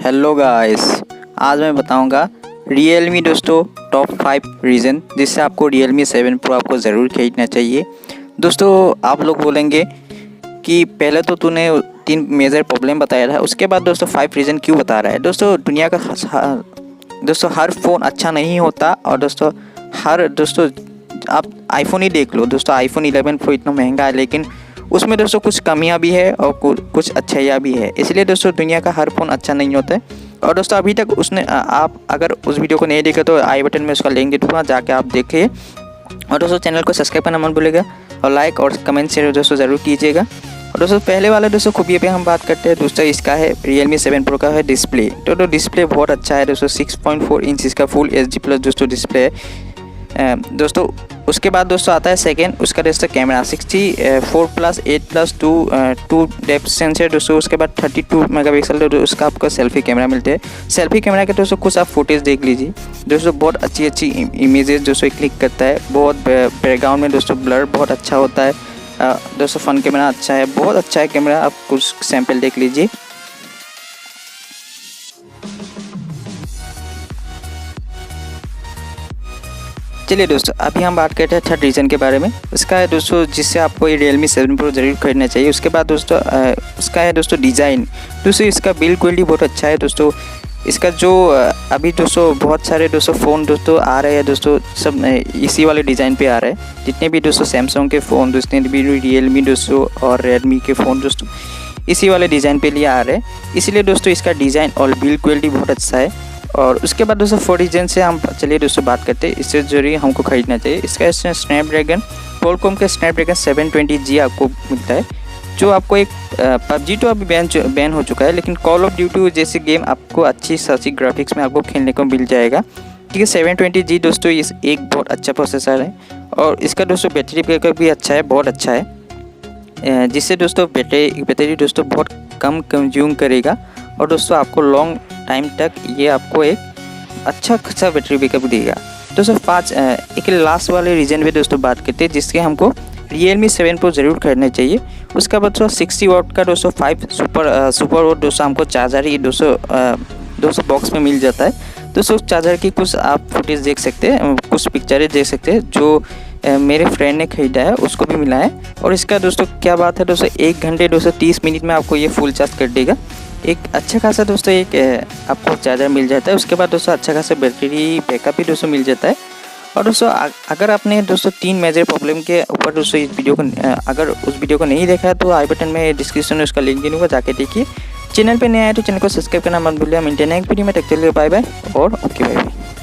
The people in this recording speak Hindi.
हेलो गाइस, आज मैं बताऊंगा Realme दोस्तों टॉप 5 रीज़न जिससे आपको Realme 7 Pro आपको ज़रूर खरीदना चाहिए। दोस्तों आप लोग बोलेंगे कि पहले तो तूने 3 मेजर प्रॉब्लम बताया था, उसके बाद दोस्तों 5 रीज़न क्यों बता रहा है। दोस्तों दुनिया का दोस्तों हर फ़ोन अच्छा नहीं होता और दोस्तों आप आईफोन ही देख लो। दोस्तों आईफोन 11 Pro इतना महंगा है, लेकिन उसमें दोस्तों कुछ कमियां भी है और कुछ अच्छाइयाँ भी है। इसलिए दोस्तों दुनिया का हर फ़ोन अच्छा नहीं होता है। और दोस्तों अभी तक आप अगर उस वीडियो को नहीं देखा तो आई बटन में उसका लिंक दे दूँगा, जाके आप देखिए। और दोस्तों चैनल को सब्सक्राइब करना मत भूलिएगा और लाइक और कमेंट शेयर दोस्तों ज़रूर कीजिएगा। और दोस्तों पहले वाले दोस्तों खूबियों पे हम बात करते हैं। दूसरा इसका है Realme 7 Pro का है डिस्प्ले। तो डिस्प्ले बहुत अच्छा है दोस्तों, 6.4 इंच इसका फुल HD+ दोस्तों डिस्प्ले है। दोस्तों उसके बाद दोस्तों आता है सेकेंड, उसका दोस्तों कैमरा 64+, 8+2 2 डेप्थ सेंसर दोस्तों। उसके बाद 32 मेगापिक्सल उसका आपको सेल्फी कैमरा मिलते हैं। सेल्फी कैमरा के दोस्तों कुछ आप फुटेज देख लीजिए दोस्तों, बहुत अच्छी इमेजेस दोस्तों क्लिक करता है। बहुत बैकग्राउंड में दोस्तों ब्लर बहुत अच्छा होता है। दोस्तों फ्रंट कैमरा अच्छा है, बहुत अच्छा है कैमरा, आप कुछ सैंपल देख लीजिए। चलिए दोस्तों अभी हम बात करते हैं थर्ड रीज़न के बारे में। उसका है दोस्तों जिससे आपको ये Realme 7 Pro ज़रूर खरीदना चाहिए। उसके बाद दोस्तों उसका है दोस्तों डिज़ाइन। दोस्तों इसका बिल्ड क्वालिटी बहुत अच्छा है दोस्तों। इसका जो अभी दोस्तों बहुत सारे दोस्तों फ़ोन दोस्तों आ रहे हैं दोस्तों, सब इसी वाले डिज़ाइन पे आ रहे हैं। जितने भी दोस्तों सैमसंग के फ़ोन, जितने भी Realme दोस्तों और Redmi के फ़ोन दोस्तों इसी वाले डिज़ाइन पे लिए आ रहे हैं। इसलिए दोस्तों इसका डिज़ाइन और बिल्ड क्वालिटी बहुत अच्छा है। और उसके बाद दोस्तों 4 रीजन से हम चलिए दोस्तों बात करते हैं, इससे जरूरी हमको खरीदना चाहिए। इसका स्नैपड्रैगन क्वालकॉम के स्नैपड्रैगन 720G आपको मिलता है, जो आपको एक PUBG तो अभी बैन हो चुका है, लेकिन कॉल ऑफ ड्यूटी जैसे गेम आपको अच्छी खासी ग्राफिक्स में आपको खेलने को मिल जाएगा। ठीक है, 720G दोस्तों इस एक बहुत अच्छा प्रोसेसर है। और इसका दोस्तों बैटरी बैकअप भी अच्छा है, बहुत अच्छा है, जिससे दोस्तों बैटरी दोस्तों बहुत कम कंज्यूम करेगा। और दोस्तों आपको लॉन्ग टाइम तक ये आपको एक अच्छा खासा बैटरी बैकअप देगा। दोस्तों एक लास्ट वाले रीजन पे दोस्तों बात करते हैं, जिसके हमको Realme 7 Pro ज़रूर खरीदना चाहिए। उसका बाद दोस्तों 60 वाट का दोस्तों 5 सुपर वाट दोस्तों हमको चार्जर ही दोस्तों बॉक्स में मिल जाता है। दोस्तों चार्जर की कुछ आप फुटेज देख सकते हैं, कुछ पिक्चरें देख सकते हैं, जो मेरे फ्रेंड ने खरीदा है उसको भी मिला है। और इसका दोस्तों क्या बात है दोस्तों, 1 घंटे दोस्तों 30 मिनट में आपको ये फुल चार्ज कर देगा। एक अच्छा खासा दोस्तों एक आपको चार्जर मिल जाता है। उसके बाद दोस्तों अच्छा खासा बैटरी बैकअप भी दोस्तों मिल जाता है। और दोस्तों अगर आपने दोस्तों 3 मेजर प्रॉब्लम के ऊपर दोस्तों इस वीडियो को अगर उस वीडियो को नहीं देखा है तो आई बटन में डिस्क्रिप्शन में उसका लिंक दे दूँगा, जाके देखिए। चैनल पे नया है तो चैनल को सब्सक्राइब करना मत भूलिए। मिलते हैं नेक्स्ट वीडियो में, तक के लिए बाय बाय और ओके बाय बाय।